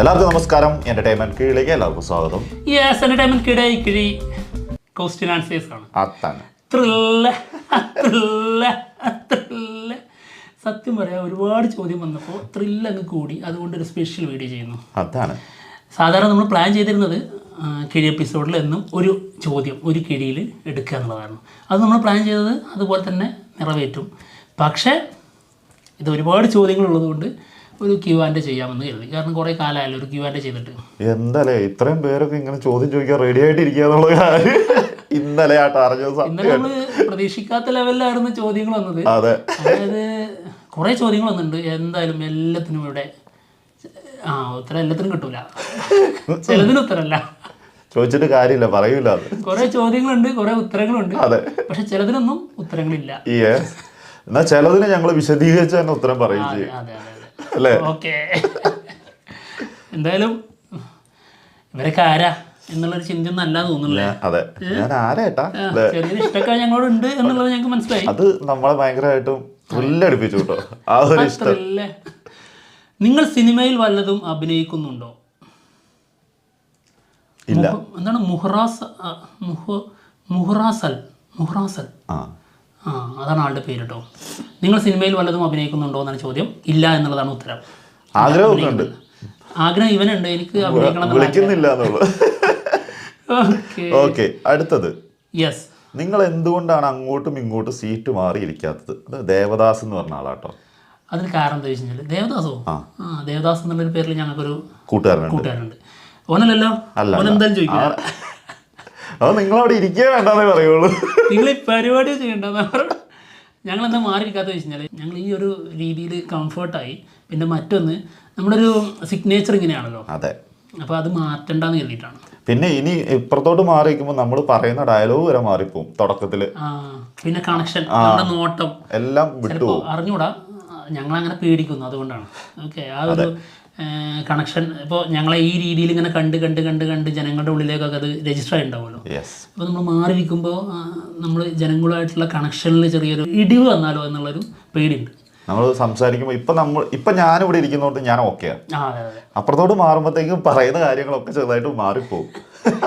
എല്ലാവർക്കും നമസ്കാരം. എന്റർടൈൻമെന്റ് കീഴിലേക്ക് എല്ലാവർക്കും സ്വാഗതം. യെസ്, എന്റർടൈൻമെന്റ് കിഴി ക്വസ്റ്റ്യൻ ആൻസേഴ്സ് ആണ്. അതാണ് സത്യം പറയാം, ഒരുപാട് ചോദ്യം വന്നപ്പോൾ ത്രില്ല് അങ്ങ് കൂടി. അതുകൊണ്ട് ഒരു സ്പെഷ്യൽ വീഡിയോ ചെയ്യുന്നു. അതാണ് സാധാരണ നമ്മൾ പ്ലാൻ ചെയ്തിരുന്നത് കിഴി എപ്പിസോഡിൽ എന്നും ഒരു ചോദ്യം ഒരു കിഴിയിൽ എടുക്കുക എന്നുള്ളതാണ്. അത് നമ്മൾ പ്ലാൻ ചെയ്തത് അതുപോലെ തന്നെ നിറവേറ്റും. പക്ഷേ ഇത് ഒരുപാട് ചോദ്യങ്ങളുള്ളത് കൊണ്ട് ഒരു Q&A ചെയ്യാമെന്ന് കരുതി. കാരണം കുറേ കാലമായല്ലോ ഒരു Q&A ചെയ്തിട്ട്. എന്താലേ ഇത്രയും പേരൊക്കെ ഇങ്ങനെ ചോദ്യം ചോദിക്കാൻ റെഡി ആയിട്ടിരിക്കുക എന്നുള്ള കാര്യം ഇന്നലെ ഇന്നലെ നമ്മൾ പ്രതീക്ഷിക്കാത്ത ലെവലിലായിരുന്നു ചോദ്യങ്ങൾ വന്നത്. അതെ, അതായത് കുറേ ചോദ്യങ്ങൾ വന്നിട്ടുണ്ട്. എന്തായാലും എല്ലാത്തിനും ഇവിടെ ഉത്തരം എല്ലാത്തിനും കിട്ടൂല, ചിലതിന് ഉത്തരമല്ല. ചോദിച്ചിട്ട് കാര്യമില്ല, പറയൂല. കുറെ ചോദ്യങ്ങളുണ്ട്, കുറെ ഉത്തരങ്ങളുണ്ട്. അതെ, പക്ഷെ ചിലതിനൊന്നും ഉത്തരങ്ങളില്ല. എന്നാ ചിലതിന് ഞങ്ങൾ വിശദീകരിച്ച് തന്നെ ഉത്തരം പറയും ചെയ്യും അല്ലേ? ഓക്കെ, എന്തായാലും ഇവരൊക്കെ ആരാ എന്നുള്ളൊരു ചിന്തയൊന്നും അല്ല തോന്നുന്നില്ലേ? അതെ, ഞാൻ ആരായിട്ടാ ചെറിയൊരു ഇഷ്ടമൊക്കെ ഞങ്ങളോടുണ്ട് എന്നുള്ളത് ഞങ്ങൾക്ക് മനസ്സിലായി. അത് നമ്മളെ ഭയങ്കരമായിട്ടും ത്രില്ലടിപ്പിച്ചു കേട്ടോ. ആ ഒരു ഇഷ്ടം. നിങ്ങൾ സിനിമയിൽ വല്ലതും അഭിനയിക്കുന്നുണ്ടോ? ഇല്ല. എന്താണ് മുഹറാസൽ? അതാണ് ആളുടെ പേര് കേട്ടോ. നിങ്ങൾ സിനിമയിൽ വല്ലതും അഭിനയിക്കുന്നുണ്ടോ എന്നാണ് ചോദ്യം. ഇല്ല എന്നുള്ളതാണ് ഉത്തരം. ആഗ്രഹമുണ്ട്, ആഗ്രഹം ഇവനുണ്ട്, എനിക്ക് അഭിനയിക്കണം. വിളിക്കുന്നില്ല എന്നുള്ളത്. ഓക്കെ, അടുത്തത്. യെസ്, നിങ്ങൾ എന്തുകൊണ്ടാണ് അങ്ങോട്ടും ഇങ്ങോട്ടും സീറ്റ് മാറിയിരിക്കാത്തത്? അത് ദേവദാസ് എന്ന് പറഞ്ഞ ആളാട്ടോ. അതിന് കാരണം എന്താ വെച്ച് കഴിഞ്ഞാൽ, ദേവദാസോ? ദേവദാസ് എന്നുള്ളൊരു പേരിൽ ഞങ്ങൾക്കൊരു കൂട്ടുകാരനുണ്ട്. ഓനല്ലല്ലോ, ഓനെന്തായാലും ചോദിക്കാം. അത് നിങ്ങളവിടെ ഇരിക്കുക വേണ്ടെന്നേ പറയുള്ളൂ. നിങ്ങൾ ഈ പരിപാടി ചെയ്യണ്ടെന്ന് പറഞ്ഞു. ഞങ്ങളെന്താ മാറിയിരിക്കാത്ത വെച്ച് കഴിഞ്ഞാൽ, ഞങ്ങൾ ഈ ഒരു രീതിയിൽ കംഫർട്ടായി. പിന്നെ മറ്റൊന്ന്, നമ്മുടെ ഒരു സിഗ്നേച്ചർ ഇങ്ങനെയാണല്ലോ. അതെ, അപ്പോൾ അത് മാറ്റണ്ടെന്ന് കരുതിയിട്ടാണ്. പിന്നെ ഇനി ഇപ്പുറത്തോട്ട് മാറിയിരിക്കുമ്പോൾ നമ്മൾ പറയുന്ന ഡയലോഗ് വരെ മാറിപ്പോവും തുടക്കത്തില്. പിന്നെ കണക്ഷൻ, നമ്മുടെ നോട്ടം എല്ലാം വിട്ടു അറിഞ്ഞൂടാ. ഞങ്ങളങ്ങനെ പേടിക്കുന്നു, അതുകൊണ്ടാണ്. ഓക്കെ, ആ ഒരു കണക്ഷൻ ഇപ്പോൾ ഞങ്ങളെ ഈ രീതിയിൽ ഇങ്ങനെ കണ്ട് ജനങ്ങളുടെ ഉള്ളിലേക്കൊക്കെ അത് രജിസ്റ്റർ ആയി ഉണ്ടാവുമല്ലോ. അപ്പോൾ നമ്മൾ മാറിയിരിക്കുമ്പോൾ നമ്മൾ ജനങ്ങളുമായിട്ടുള്ള കണക്ഷനിൽ ചെറിയൊരു ഇടിവ് വന്നാലോ എന്നുള്ളൊരു പേടിയുണ്ട്. നമ്മൾ സംസാരിക്കുമ്പോൾ ഇപ്പം ഞാനിവിടെ ഇരിക്കുന്നതുകൊണ്ട് ഞാൻ ഓക്കെയാണ്. അപ്പുറത്തോട്ട് മാറുമ്പോഴത്തേക്കും പറയുന്ന കാര്യങ്ങളൊക്കെ ചെറുതായിട്ട് മാറിപ്പോകും.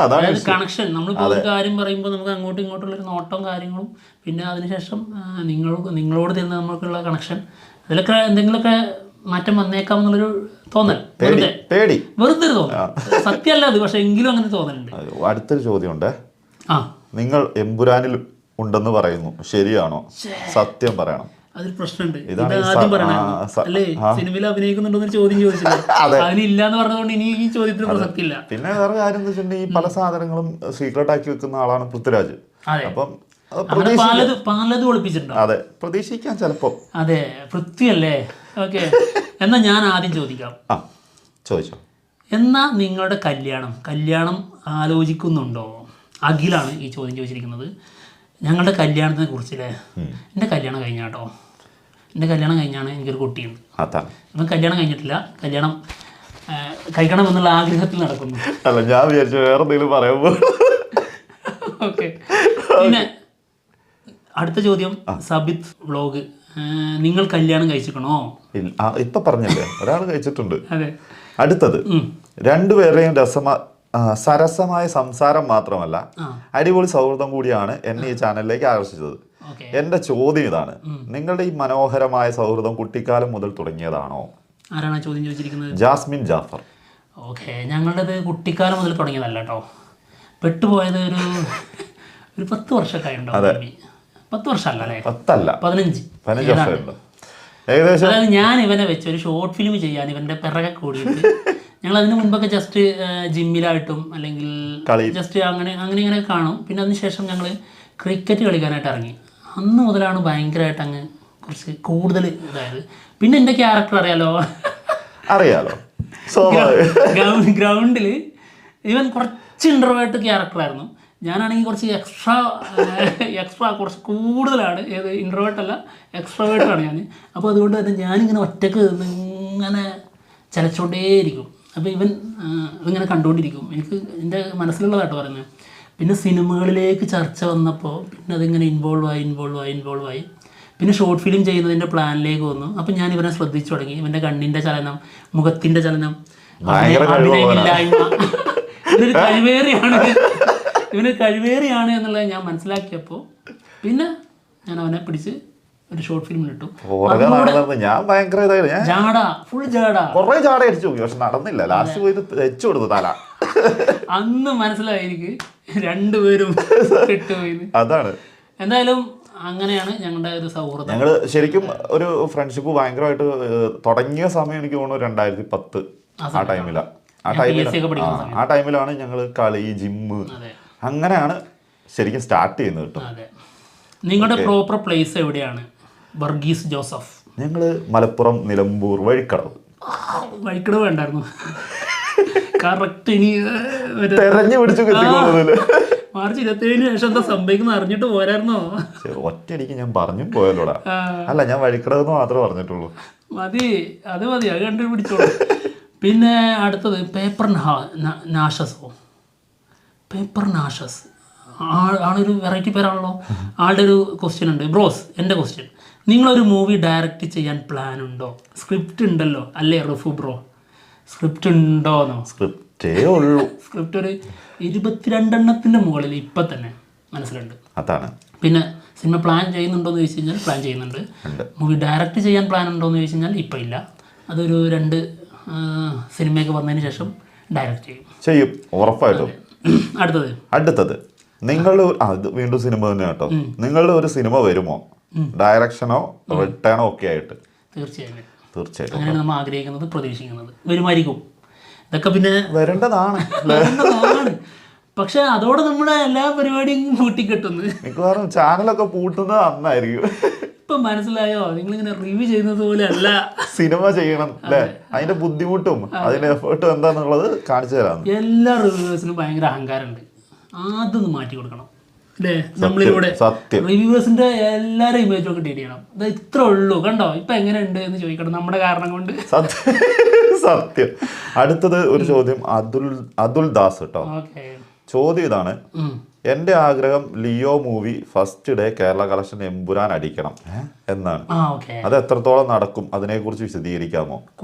അതാണ് കണക്ഷൻ. നമ്മളിപ്പോൾ ഒരു കാര്യം പറയുമ്പോൾ നമുക്ക് അങ്ങോട്ടും ഇങ്ങോട്ടുള്ളൊരു നോട്ടവും കാര്യങ്ങളും, പിന്നെ അതിനുശേഷം നിങ്ങളോട് തരുന്ന നമുക്കുള്ള കണക്ഷൻ, അതിലൊക്കെ എന്തെങ്കിലുമൊക്കെ മാറ്റം വന്നേക്കാം എന്നുള്ളൊരു തോന്നൽ, പേടി, വെറുതെ ഒരു തോന്നൽ. സത്യമല്ല അത്, പക്ഷെ എങ്കിലും അങ്ങനെ തോന്നലുണ്ട്. അടുത്തൊരു ചോദ്യമുണ്ട്. നിങ്ങൾ എമ്പുരാനിൽ ഉണ്ടെന്ന് പറയുന്നു, ശരിയാണോ? സത്യം പറയണം. അതൊരു പ്രശ്നമുണ്ട്. ഇത് ആദ്യം പറയണം അല്ലേ? സിനിമയിൽ അഭിനയിക്കുന്നുണ്ടോ ചോദ്യം ചോദിച്ചില്ല, അതിനില്ല എന്ന് പറഞ്ഞതുകൊണ്ട് ഇനി ഈ ചോദ്യത്തിന് പ്രസക്തിയില്ല. പിന്നെ വേറെ കാര്യം എന്ന് വെച്ചിട്ടുണ്ടെങ്കിൽ ഈ പല സാധനങ്ങളും സീക്രട്ട് ആക്കി വെക്കുന്ന ആളാണ് പൃഥ്വിരാജ്. അപ്പം പലതും ഒളിപ്പിച്ചിട്ടുണ്ടോ? അതെ, പ്രതീക്ഷിക്കാൻ ചിലപ്പോ. അതെ, പൃഥ്വിയല്ലേ? ഓക്കെ, എന്നാ ഞാൻ ആദ്യം ചോദിക്കാം. ചോദിച്ചോ. എന്നാ നിങ്ങളുടെ കല്യാണം ആലോചിക്കുന്നുണ്ടോ? അഖിലാണ് ഈ ചോദ്യം ചോദിച്ചിരിക്കുന്നത്. ഞങ്ങളുടെ കല്യാണത്തിനെ കുറിച്ചല്ലേ. എൻ്റെ കല്യാണം കഴിഞ്ഞാട്ടോ. എൻ്റെ കല്യാണം കഴിഞ്ഞാണ്, എനിക്കൊരു കുട്ടിയുണ്ട്. ഇപ്പം കല്യാണം കഴിഞ്ഞിട്ടില്ല, കല്യാണം കഴിക്കണം എന്നുള്ള ആഗ്രഹത്തിൽ നടക്കുന്നു. അല്ല, ഞാൻ വിചാരിച്ചു വേറെ എന്തെങ്കിലും പറയുമ്പോൾ. ഓക്കെ, പിന്നെ അടുത്ത ചോദ്യം, സബിത് വ്ളോഗ്, നിങ്ങൾ കല്യാണം കഴിച്ചിക്കണോ? ഇപ്പൊ പറഞ്ഞല്ലേ, ഒരാൾ കഴിച്ചിട്ടുണ്ട്. അതെ. അടുത്തത്, രണ്ടുപേരെയും സരസമായ സംസാരം മാത്രമല്ല അടിപൊളി സൗഹൃദം കൂടിയാണ് എന്നെ ഈ ചാനലിലേക്ക് ആകർഷിച്ചത്. എന്റെ ചോദ്യം ഇതാണ്, നിങ്ങളുടെ ഈ മനോഹരമായ സൗഹൃദം കുട്ടിക്കാലം മുതൽ തുടങ്ങിയതാണോ? ആരാണ് ചോദ്യം ചോദിച്ചിരിക്കുന്നത്? ജാസ്മിൻ ജാഫർ. ഓക്കെ, ഞങ്ങളുടേത് കുട്ടിക്കാലം മുതൽ തുടങ്ങിയതല്ല കേട്ടോ. പെട്ടുപോയത് ഒരു 10 വർഷമൊക്കെ ഉണ്ടാവും. 10 വർഷമല്ല അല്ലേ? 15 ഏകദേശം. അതായത് ഞാൻ ഇവനെ വെച്ച് ഒരു ഷോർട്ട് ഫിലിം ചെയ്യാൻ ഇവന്റെ പിറകെ കൂടിയിട്ട് ഞങ്ങൾ അതിന് മുൻപൊക്കെ ജസ്റ്റ് ജിമ്മിലായിട്ടും അല്ലെങ്കിൽ ജസ്റ്റ് അങ്ങനെ കാണും. പിന്നെ അതിനുശേഷം ഞങ്ങൾ ക്രിക്കറ്റ് കളിക്കാനായിട്ട് ഇറങ്ങി. അന്ന് മുതലാണ് ഭയങ്കരമായിട്ട് അങ്ങ് കുറച്ച് കൂടുതൽ ഇതായത്. പിന്നെ എൻ്റെ ക്യാരക്ടർ അറിയാലോ, ഗ്രൗണ്ടിൽ ഇവൻ കുറച്ച് ഇൻട്രോവേർട്ട് ക്യാരക്ടറായിരുന്നു. ഞാനാണെങ്കിൽ കുറച്ച് എക്സ്ട്രാ കുറച്ച് കൂടുതലാണ്. ഏത് ഇൻട്രോവേർട്ടല്ല, എക്സ്ട്രോവേർട്ടാണ് ഞാൻ. അപ്പോൾ അതുകൊണ്ട് തന്നെ ഞാനിങ്ങനെ ഒറ്റക്ക് ഇങ്ങനെ ചലച്ചോണ്ടേയിരിക്കും. അപ്പോൾ ഇങ്ങനെ കണ്ടുകൊണ്ടിരിക്കും. എനിക്ക് എൻ്റെ മനസ്സിലുള്ളതായിട്ട് പറയുന്നത്. പിന്നെ സിനിമകളിലേക്ക് ചർച്ച വന്നപ്പോൾ പിന്നെ അതിങ്ങനെ ഇൻവോൾവ് ആയി. പിന്നെ ഷോർട്ട് ഫിലിം ചെയ്യുന്നതിൻ്റെ പ്ലാനിലേക്ക് വന്നു. അപ്പം ഞാൻ ഇവനെ ശ്രദ്ധിച്ചു തുടങ്ങി. ഇവൻ്റെ കണ്ണിൻ്റെ ചലനം, മുഖത്തിൻ്റെ ചലനം, അഭിനയമില്ലായ്മ, ഇവന് കഴിവേറിയാണ് എന്നുള്ളത് ഞാൻ മനസ്സിലാക്കിയപ്പോൾ പിന്നെ ഞാൻ അവനെ പിടിച്ച് ഒരു ഷോർട്ട് ഫിലിമിൽ ഇട്ടു. ഞാൻ ഭയങ്കര ഫുൾ ജാട കുറെ ജാട അടിച്ചു നോക്കി, പക്ഷെ നടന്നില്ല. ലാസ്റ്റ് പോയി വെച്ചു കൊടുത്തു തല. അന്ന് മനസ്സിലായി എനിക്ക് രണ്ടുപേരും കിട്ടുപോയി. അതാണ്. എന്തായാലും അങ്ങനെയാണ് ഞങ്ങളുടെ ഒരു സൗഹൃദം. ഞങ്ങള് ശരിക്കും ഒരു ഫ്രണ്ട്ഷിപ്പ് ഭയങ്കരമായിട്ട് തുടങ്ങിയ സമയം എനിക്ക് തോന്നുന്നു 2010 ആ ടൈമിലാണ്. ആ ടൈമിലാണ് ഞങ്ങൾ കളി, ജിമ്മ്, അങ്ങനെയാണ് ശരിക്കും സ്റ്റാർട്ട് ചെയ്യുന്നത് കേട്ടോ. നിങ്ങളുടെ പ്രോപ്പർ പ്ലേസ് എവിടെയാണ്? വർഗീസ് ജോസഫ്. ഞങ്ങള് മലപ്പുറം നിലമ്പൂർ വഴിക്കടവ്. വഴിക്കടവ് വേണ്ടായിരുന്നു, കറക്റ്റ്. ഇനി തെരഞ്ഞു പിടിച്ചു മാർച്ച് 27 ശേഷം എന്താ സംഭവിക്കുന്ന അറിഞ്ഞിട്ട് പോരായിരുന്നോ? ഒറ്റയടിക്ക് ഞാൻ പറഞ്ഞു പോയല്ലോടാ. അല്ല, ഞാൻ വഴിക്കടവെന്ന് മാത്രമേ പറഞ്ഞിട്ടുള്ളൂ. മതി, അത് കണ്ടുപിടിച്ചോളൂ. പിന്നെ അടുത്തത് പേപ്പർ നാഷസോ. പേപ്പർ നാഷസ് ആളൊരു വെറൈറ്റി പേരാണല്ലോ. ആളുടെ ഒരു ക്വസ്റ്റ്യൻ ഉണ്ട്. ബ്രോസ്, എൻ്റെ ക്വസ്റ്റ്യൻ, നിങ്ങളൊരു മൂവി ഡയറക്റ്റ് ചെയ്യാൻ പ്ലാൻ ഉണ്ടോ? സ്ക്രിപ്റ്റ് ഉണ്ടല്ലോ അല്ലേ റഫു ബ്രോ? സ്ക്രിപ്റ്റ് ഉണ്ടോന്നോ? സ്ക്രിപ്റ്റേ ഉള്ളൂ. സ്ക്രിപ്റ്റ് ഒരു 22 മുകളിൽ ഇപ്പം തന്നെ മനസ്സിലുണ്ട്. അതാണ്. പിന്നെ സിനിമ പ്ലാൻ ചെയ്യുന്നുണ്ടോയെന്ന് ചോദിച്ചു കഴിഞ്ഞാൽ പ്ലാൻ ചെയ്യുന്നുണ്ട്. മൂവി ഡയറക്റ്റ് ചെയ്യാൻ പ്ലാൻ ഉണ്ടോയെന്ന് ചോദിച്ചു കഴിഞ്ഞാൽ ഇപ്പം ഇല്ല. അതൊരു 2 സിനിമയൊക്കെ വന്നതിന് ശേഷം ഡയറക്റ്റ് ചെയ്യും ഉറപ്പായിട്ടും. അടുത്തത് നിങ്ങളുടെ വീണ്ടും സിനിമ തന്നെ കേട്ടോ. നിങ്ങളുടെ ഒരു സിനിമ വരുമോ? ഡയറക്ഷനോ റിട്ടേണോ ഒക്കെ ആയിട്ട്? തീർച്ചയായും അങ്ങനെയാണ് നമ്മൾ ആഗ്രഹിക്കുന്നത്, പ്രതീക്ഷിക്കുന്നത്. വരുമായിരിക്കും. ഇതൊക്കെ പിന്നെ വരേണ്ടതാണ്. പക്ഷെ അതോടെ നമ്മുടെ എല്ലാ പരിപാടിയും പൂട്ടിക്കെട്ടുന്നു. മിക്കവാറും ചാനലൊക്കെ പൂട്ടുന്നത് അന്നായിരിക്കും. ഇപ്പൊ മനസ്സിലായോ? നിങ്ങളിങ്ങനെ റിവ്യൂ ചെയ്യുന്നത് പോലെ അല്ല സിനിമ ചെയ്യണം അല്ലേ? അതിന്റെ ബുദ്ധിമുട്ടും അതിന്റെ എഫേർട്ടും എന്താന്നുള്ളത് കാണിച്ചു തരാം. എല്ലാ റിവ്യൂവേഴ്സിനും ഭയങ്കര അഹങ്കാരമുണ്ട്. അതൊന്ന് മാറ്റി കൊടുക്കണം അല്ലേ? നമ്മളിലൂടെ റിവ്യൂവേഴ്സിന്റെ എല്ലാവരും ഇമേജ് ഒക്കെ ഡിലീറ്റ് ചെയ്യണം. ഇത് ഇത്ര ഉള്ളൂ, കണ്ടോ ഇപ്പൊ എങ്ങനെയുണ്ട് എന്ന് ചോദിക്കണം നമ്മുടെ കാരണം കൊണ്ട്. സത്യം. അടുത്തത് ഒരു ചോദ്യം, അതുൽ ദാസ് കേട്ടോ. ചോദ്യം ഇതാണ്, എന്റെ ആഗ്രഹം Leo movie first day Kerala collection Empuraan അടിക്കണം എന്നാണ്. അത് എത്രത്തോളം നടക്കും? അതിനെ കുറിച്ച് വിശദീകരിക്കാമോ?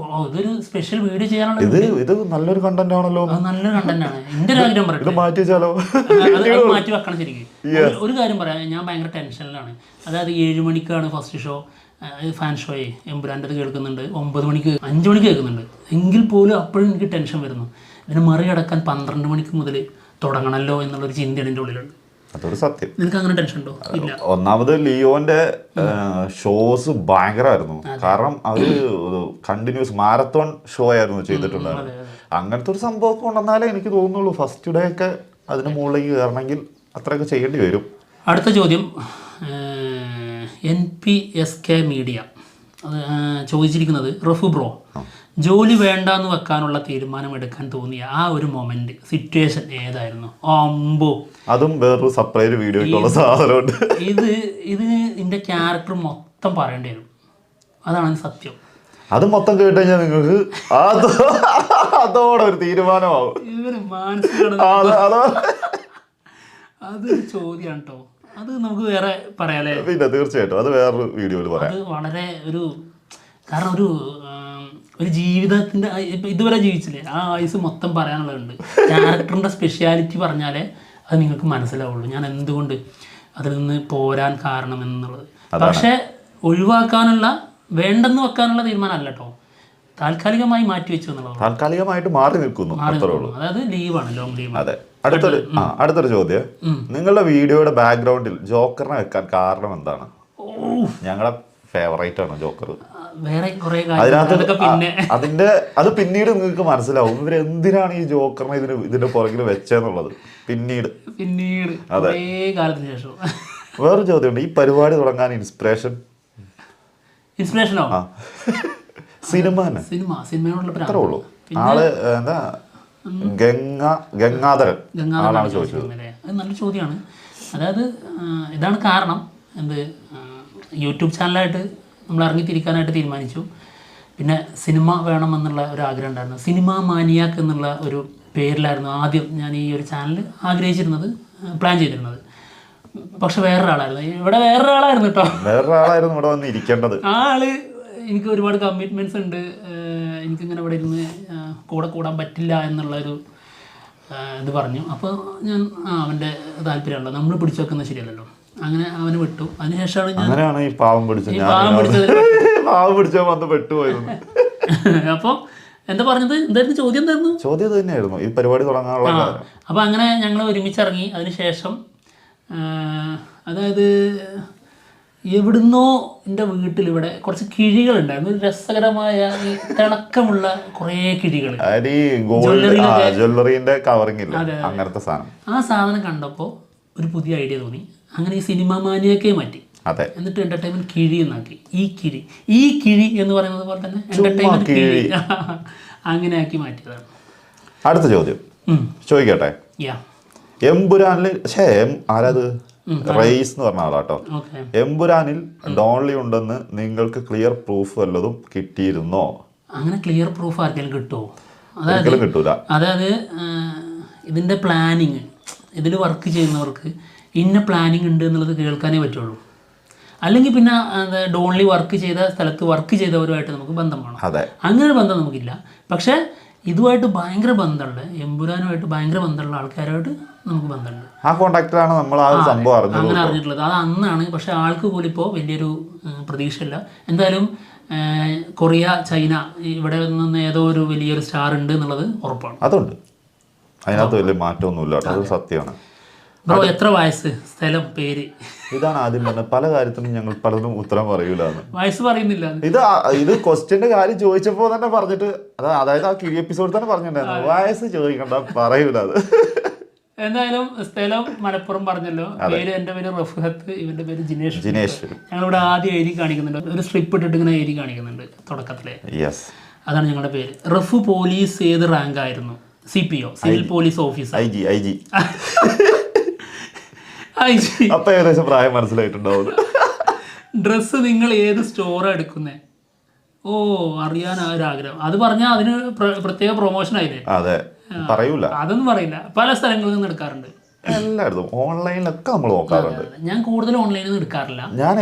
ഇതൊരു സ്പെഷ്യൽ വീഡിയോ ചെയ്യാനുള്ള ഇത് നല്ലൊരു കണ്ടന്റ് ആണല്ലോ. നല്ലൊരു കണ്ടന്റ് ആണ്. എന്റെ ഒരു ആഗ്രഹം ഇത് മാറ്റി വെച്ചാലോ? മാറ്റി വെക്കണം. ശരിക്കും ഒരു കാര്യം പറയാം, ഞാൻ ഭയങ്കര ടെൻഷനിലാണ്. അതായത് 7 മണിക്കാണ് ഫസ്റ്റ് ഷോ, ഫാൻ ഷോയെ എമ്പുരാൻ്റെ അത് കേൾക്കുന്നുണ്ട്. 9 മണിക്ക് 5 മണിക്ക് കേൾക്കുന്നുണ്ട്. എങ്കിൽ പോലും അപ്പോഴും എനിക്ക് ടെൻഷൻ വരുന്നു. ഇതിനെ മറികടക്കാൻ 12 മണിക്ക് മുതൽ തുടങ്ങണമല്ലോ എന്നുള്ളൊരു ചിന്തയാണ് എൻ്റെ ഉള്ളിലുണ്ട്. അതൊരു സത്യം. നിനക്ക് അങ്ങനെ ടെൻഷൻ ഉണ്ടോ? ഇല്ല. ഒന്നാമത് ലിയോന്റെ ഷോസ് ഭയങ്കരമായിരുന്നു. കാരണം അവര് കണ്ടിന്യൂസ് മാരത്തോൺ ഷോ ആയിരുന്നു ചെയ്തിട്ടുണ്ടായിരുന്നു. അങ്ങനത്തെ ഒരു സംഭവമൊക്കെ ഉണ്ടെന്നാലേ എനിക്ക് തോന്നുന്നുള്ളൂ ഫസ്റ്റ് ഡേ ഒക്കെ അതിന് മുകളിലേക്ക് കയറണമെങ്കിൽ അത്രയൊക്കെ ചെയ്യേണ്ടി വരും. അടുത്ത ചോദ്യം, NPSK മീഡിയ ചോദിച്ചിരിക്കുന്നത്, റഫു ബ്രോ, ജോലി വേണ്ടാന്ന് വെക്കാനുള്ള തീരുമാനം എടുക്കാൻ തോന്നിയ ആ ഒരു മൊമെന്റ്, സിറ്റുവേഷൻ ഏതായിരുന്നു? അതും വേറൊരു സെപ്പറേറ്റ് വീഡിയോ സാധനമുണ്ട്. ഇത് ഇതിന്റെ ക്യാരക്ടർ മൊത്തം പറയേണ്ടി വരും. അതാണ് സത്യം. അത് മൊത്തം കേട്ട് കഴിഞ്ഞാൽ നിങ്ങൾക്ക് അതോടെ ഒരു തീരുമാനമാവും. ഇവര് മാനസിക അതൊരു ചോദ്യമാണ് കേട്ടോ. അത് നമുക്ക് വേറെ പറയാല്ലേ? പിന്നെ തീർച്ചയായിട്ടും അത് വേറൊരു വീഡിയോയിൽ പറയാം. അത് വളരെ കാരണം ഒരു ജീവിതത്തിന്റെ ഇതുവരെ ജീവിച്ചില്ലേ, ആ ആയുസ് മൊത്തം പറയാനുള്ളതുണ്ട്. ക്യാരക്ടറിന്റെ സ്പെഷ്യാലിറ്റി പറഞ്ഞാലേ അത് നിങ്ങൾക്ക് മനസ്സിലാവുള്ളൂ ഞാൻ എന്തുകൊണ്ട് അതിൽ നിന്ന് പോരാൻ കാരണം എന്നുള്ളത്. പക്ഷെ ഒഴിവാക്കാനുള്ള, വേണ്ടെന്ന് വെക്കാനുള്ള തീരുമാനം അല്ല കേട്ടോ, താൽക്കാലികമായി മാറ്റി വെച്ചു എന്നുള്ളത്. താൽക്കാലികമായിട്ട് മാറി നിൽക്കുന്നു, അതായത് ലീവാണ്, ലോങ് ലീവ്. അതെ. അടുത്തൊരു ചോദ്യം, നിങ്ങളുടെ വീഡിയോയുടെ ബാക്ക്ഗ്രൗണ്ടിൽ ജോക്കറിനെ വെക്കാൻ കാരണം എന്താണ്? ഞങ്ങളുടെ ഫേവറേറ്റ് ആണ് ജോക്കർ. അതിന്റെ അത് പിന്നീട് നിങ്ങൾക്ക് മനസ്സിലാവും ഇവര് എന്തിനാണ് ഈ ജോക്കറിനെ ഇതിന്റെ പുറകിൽ വെച്ചെന്നുള്ളത് പിന്നീട്. അതെ. വേറൊരു ചോദ്യമുണ്ട്, ഈ പരിപാടി തുടങ്ങാൻ ഇൻസ്പിറേഷനോ? സിനിമയോടുള്ള അത്രേ ഉള്ളൂ. ആള് എന്താ ഗംഗാധരൻ ആളാണ് ചോദിച്ചത്. അത് നല്ല ചോദ്യമാണ്. അതായത് ഇതാണ് കാരണം. യൂട്യൂബ് ചാനലായിട്ട് നമ്മൾ ഇറങ്ങിത്തിരിക്കാനായിട്ട് തീരുമാനിച്ചു. പിന്നെ സിനിമ വേണമെന്നുള്ള ഒരു ആഗ്രഹം ഉണ്ടായിരുന്നു. സിനിമ മാനിയാക്ക് എന്നുള്ള ഒരു പേരിലായിരുന്നു ആദ്യം ഞാൻ ഈ ഒരു ചാനൽ ആഗ്രഹിച്ചിരുന്നത്, പ്ലാൻ ചെയ്തിരുന്നത്. പക്ഷെ വേറൊരാളായിരുന്നു കേട്ടോ. വേറൊരാളായിരുന്നു ഇവിടെ വന്ന് ഇരിക്കേണ്ടത്. ആള് എനിക്ക് ഒരുപാട് കമ്മിറ്റ്മെൻറ്റ്സ് ഉണ്ട്, എനിക്കിങ്ങനെ ഇവിടെ ഇരുന്ന് കൂടെ കൂടാൻ പറ്റില്ല എന്നുള്ളൊരു ഇത് പറഞ്ഞു. അപ്പോൾ ഞാൻ അവൻ്റെ താല്പര്യമുള്ളത് നമ്മൾ പിടിച്ചു വെക്കുന്നത് ശരിയല്ലല്ലോ, അങ്ങനെ അവന് വിട്ടു. അതിനുശേഷമാണ് ഞാൻ അങ്ങനെയാണ് ഈ പാവം പിടിച്ച വന്ന് പെട്ടുപോയത്. അപ്പോൾ എന്താ പറഞ്ഞത്, എന്തായിരുന്നു ചോദ്യം, എന്തായിരുന്നു ചോദ്യം തന്നെയായിരുന്നു ഈ പരിപാടി തുടങ്ങാനുള്ള കാര്യം. അപ്പോൾ അങ്ങനെ ഞങ്ങൾ ഒരുമിച്ചിറങ്ങി. അതിനുശേഷം അതായത് എവിടുന്നോ എൻ്റെ വീട്ടിലിവിടെ കുറച്ച് കിഴികളുണ്ടായിരുന്നു, ഒരു രസകരമായ ഈ തിളക്കമുള്ള കുറേ കിഴികൾ, ജ്വല്ലറിന്റെ കവറിംഗ് ഇല്ല അങ്ങനത്തെ സാധനം. ആ സാധനം കണ്ടപ്പോൾ ഒരു പുതിയ ഐഡിയ തോന്നി. അങ്ങനെ ഈ സിനിമ മാനിയൊക്കെ മാറ്റി, എന്നിട്ട് എന്റർടൈൻമെന്റ് കിഴി എന്നാക്കി. ഈ കിഴി എന്ന് പറയുന്നത് പോലെ തന്നെ എന്റർടൈൻമെന്റ് കിഴി അങ്ങനെ ആക്കി മാറ്റിയതാണ്. അടുത്ത ചോദ്യം ചോദിക്കട്ടെ. എമ്പുരാനിൽ ആരാത് റൈസ് എന്ന് പറഞ്ഞ ആളാട്ടോ. എമ്പുരാനിൽ ഡോൺലി ഉണ്ടെന്ന് നിങ്ങൾക്ക് ക്ലിയർ പ്രൂഫ് വല്ലതും കിട്ടിയിരുന്നോ? അങ്ങനെ ക്ലിയർ പ്രൂഫ് ആർക്കെങ്കിലും കിട്ടുമോ? കിട്ടൂല. അതായത് ഇതിന്റെ പ്ലാനിങ്, ഇതിൽ വർക്ക് ചെയ്യുന്നവർക്ക് ഇന്ന പ്ലാനിങ് ഉണ്ട് എന്നുള്ളത് കേൾക്കാനേ പറ്റുള്ളൂ. അല്ലെങ്കിൽ പിന്നെ ഡോൺലി വർക്ക് ചെയ്ത സ്ഥലത്ത് വർക്ക് ചെയ്തവരുമായിട്ട് നമുക്ക് ബന്ധം വേണം. അങ്ങനെ ഒരു ബന്ധം നമുക്കില്ല. പക്ഷേ ഇതുമായിട്ട് ഭയങ്കര ബന്ധമുള്ള, എമ്പുരാനുമായിട്ട് ഭയങ്കര ബന്ധമുള്ള ആൾക്കാരുമായിട്ട് നമുക്ക് ബന്ധമുണ്ട്. ആ കോണ്ടാക്റ്റിലാണ് നമ്മൾ ആ സംഭവം അങ്ങനെ അറിഞ്ഞിട്ടുള്ളത്. അത് അന്നാണ്. പക്ഷെ ആൾക്ക് പോലും ഇപ്പോൾ വലിയൊരു പ്രതീക്ഷയില്ല. എന്തായാലും കൊറിയ, ചൈന ഇവിടെ നിന്ന് ഏതോ ഒരു വലിയൊരു സ്റ്റാർ ഉണ്ട് എന്നുള്ളത് ഉറപ്പാണ്. അതുണ്ട്, അതിനകത്ത് വലിയ മാറ്റമൊന്നുമില്ല, അത് സത്യമാണ്. ബ്രോ എത്ര വയസ്സ്, സ്ഥലം, പേര്? ഇതാണ് ആദ്യം പറഞ്ഞത്. പല കാര്യത്തിനും ഞങ്ങൾ പലതും ഉത്തരം പറയൂല. വയസ്സ് പറയുന്നില്ല. ഇത് ക്വസ്റ്റ്യന്റെ കാര്യം ചോദിച്ചപ്പോ തന്നെ പറഞ്ഞിട്ട്, അതായത് ആ കിഴി എപ്പിസോഡ് തന്നെ പറഞ്ഞിട്ടുണ്ടായിരുന്നു വയസ്സ് ചോദിക്കണ്ട, പറയൂല. അത് എന്തായാലും സ്ഥലം മലപ്പുറം പറഞ്ഞല്ലോ. പേര്, എന്റെ പേര് റഫ്ഹത്ത്, ഇവന്റെ പേര് ജിനേഷ്. ഞങ്ങളിവിടെ ആദ്യം എഴുതി കാണിക്കുന്നുണ്ട്, ഒരു സ്ട്രിപ്പ് ഇട്ടിട്ട് ഇങ്ങനെ എഴുതി കാണിക്കുന്നുണ്ട് തുടക്കത്തിലെ. അതാണ് ഞങ്ങളുടെ പേര്. റഫ് പോലീസ് ഏത് റാങ്ക് ആയിരുന്നു? CPO, civil police officer. IG. അപ്പൊ ഏകദേശം പ്രായം മനസ്സിലായിട്ടുണ്ടാവും. ഡ്രസ്സ് നിങ്ങൾ ഏത് സ്റ്റോറാ എടുക്കുന്നേ? ഓ, അറിയാൻ ആ ഒരു ആഗ്രഹം. അത് പറഞ്ഞാൽ അതിന് പ്രത്യേക പ്രൊമോഷൻ ആയില്ലേ? അതെ, പറയൂല, അതൊന്നും പറയില്ല. പല സ്ഥലങ്ങളിൽ നിന്ന് എടുക്കാറുണ്ട്, എല്ലായിടത്തും. ഓൺലൈനിലൊക്കെ നമ്മൾ നോക്കാറുണ്ട്. ഞാൻ കൂടുതൽ ഓൺലൈനിൽ നിന്ന് എടുക്കാറില്ല. ഞാൻ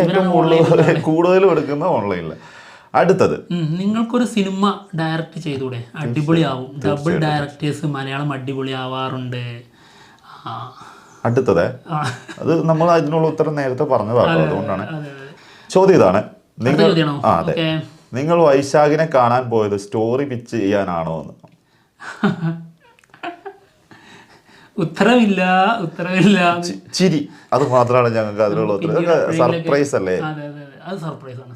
കൂടുതലും എടുക്കുന്ന ഓൺലൈനിൽ. അടുത്തത്, നിങ്ങൾക്കൊരു സിനിമ ഡയറക്റ്റ് ചെയ്തൂടെ? അടിപൊളിയാവും. ഡബിൾ ഡയറക്ടേഴ്സ് മലയാളം അടിപൊളി ആവാറുണ്ട്. അടുത്തത്, അത് നമ്മൾ അതിനുള്ള ഉത്തരം നേരത്തെ പറഞ്ഞതാണ്, അതുകൊണ്ടാണ് ചോദ്യം. ഇതാണ്, നിങ്ങൾ വൈശാഖിനെ കാണാൻ പോയത് സ്റ്റോറി പിച്ച് ചെയ്യാനാണോ എന്ന്? ഉത്തരവില്ല. ചിരി, അത് മാത്രമാണ് ഞങ്ങൾക്ക് അതിനുള്ള ഉത്തരം. സർപ്രൈസ് അല്ലേ? അത് സർപ്രൈസ് ആണ്.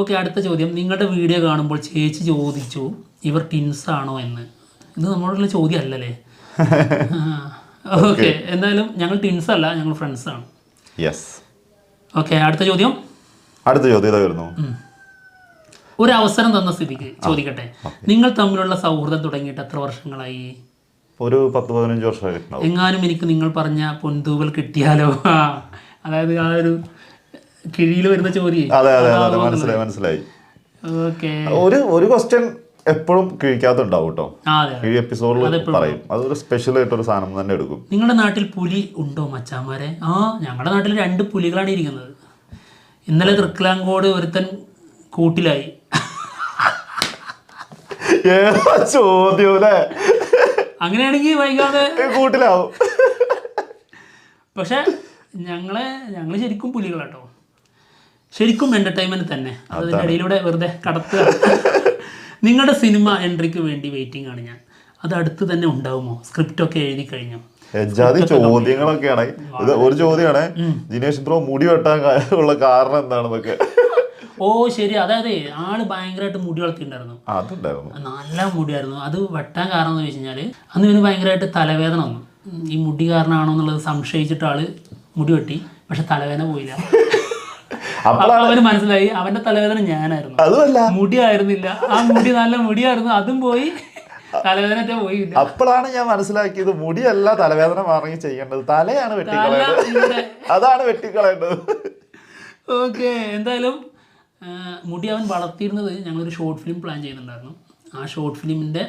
ഓക്കെ, അടുത്ത ചോദ്യം. നിങ്ങളുടെ വീഡിയോ കാണുമ്പോൾ ചേച്ചി ചോദിച്ചു ഇവർ ടിൻസ് ആണോ എന്ന്. ഇത് നമ്മളോടുള്ള ചോദ്യം അല്ലല്ലേ? ഓക്കെ, എന്തായാലും ഞങ്ങൾ ടിൻസ് അല്ല, ഞങ്ങൾ ഫ്രണ്ട്സ് ആണ്. ഓക്കെ, അടുത്ത ചോദ്യം വരുന്നു. ഒരു അവസരം തന്ന സ്ഥിതിക്ക് ചോദിക്കട്ടെ, നിങ്ങൾ തമ്മിലുള്ള സൗഹൃദം തുടങ്ങിയിട്ട് എത്ര വർഷങ്ങളായി? ഒരു 10-15 വർഷമായി. എങ്ങാനും എനിക്ക് നിങ്ങൾ പറഞ്ഞ പൊൻതൂവൽ കിട്ടിയാലോ? അതായത് ആ ഒരു കിഴിയിൽ വരുന്ന ചോദ്യം. മനസ്സിലായി. ഒരു ക്വസ്റ്റ്യൻ എപ്പോഴും കിഴിക്കാത്തുണ്ടാവും കേട്ടോ. കിഴി എപ്പിസോഡിൽ പറയും, അതൊരു സ്പെഷ്യൽ ആയിട്ടൊരു സാധനം തന്നെ എടുക്കും. നിങ്ങളുടെ നാട്ടിൽ പുലി ഉണ്ടോ മച്ചാമാരെ? ഞങ്ങളുടെ നാട്ടിൽ 2 പുലികളാണ് ഇരിക്കുന്നത്. ഇന്നലെ തൃക്കലാങ്കോട് ഒരുത്തൻ കൂട്ടിലായി. ചോദ്യം, അങ്ങനെയാണെങ്കിൽ വൈകാതെ കൂട്ടിലാവും. പക്ഷെ ഞങ്ങൾ ശരിക്കും പുലികളാട്ടോ, ശരിക്കും എന്റർടൈൻമെന്റ് തന്നെ. അതിന്റെ ഇടയിലൂടെ വെറുതെ കടത്തുക. നിങ്ങളുടെ സിനിമ എൻട്രിക്ക് വേണ്ടി വെയിറ്റിംഗ് ആണ് ഞാൻ. അത് അടുത്ത് തന്നെ ഉണ്ടാവുമോ? സ്ക്രിപ്റ്റ് ഒക്കെ എഴുതി കഴിഞ്ഞു? ചോദ്യങ്ങളൊക്കെയാണ്. ഇത് ഒരു ചോദ്യമാണ്, ജിനേഷ് ബ്രോ മുടി വെട്ടാൻ ഉള്ള കാരണം എന്താണെന്നൊക്കെ. ഓ ശരി, അതായത് ആള് ഭയങ്കരമായിട്ട് മുടി വളർത്തിയിട്ടുണ്ടായിരുന്നു, നല്ല മുടിയായിരുന്നു. അത് വെട്ടാൻ കാരണം എന്ന് വെച്ച് കഴിഞ്ഞാൽ അന്ന് ഇവന് ഭയങ്കരമായിട്ട് തലവേദന വന്നു. ഈ മുടി കാരണമാണോ എന്നുള്ളത് സംശയിച്ചിട്ട് ആള് മുടി വെട്ടി. പക്ഷെ തലവേദന പോയില്ല. അവന് മനസ്സിലായി അവന്റെ തലവേദന ഞാനായിരുന്നു, മുടിയായിരുന്നില്ല. ആ മുടി നല്ല മുടിയായിരുന്നു, അതും പോയി, തലവേദന പോയില്ല. അപ്പോഴാണ് ഞാൻ മനസ്സിലാക്കിയത് മുടിയല്ല തലവേദന മാറി ചെയ്യേണ്ടത്, തലയാണ് വെട്ടിക്കളയേണ്ടത്. അതാണ് വെട്ടിക്കളയേണ്ടത്. ഓക്കെ, എന്തായാലും മുടി അവൻ വളർത്തിയിരുന്നത് ഞങ്ങളൊരു ഷോർട്ട് ഫിലിം പ്ലാൻ ചെയ്യുന്നുണ്ടായിരുന്നു. ആ ഷോർട്ട് ഫിലിമിൻ്റെ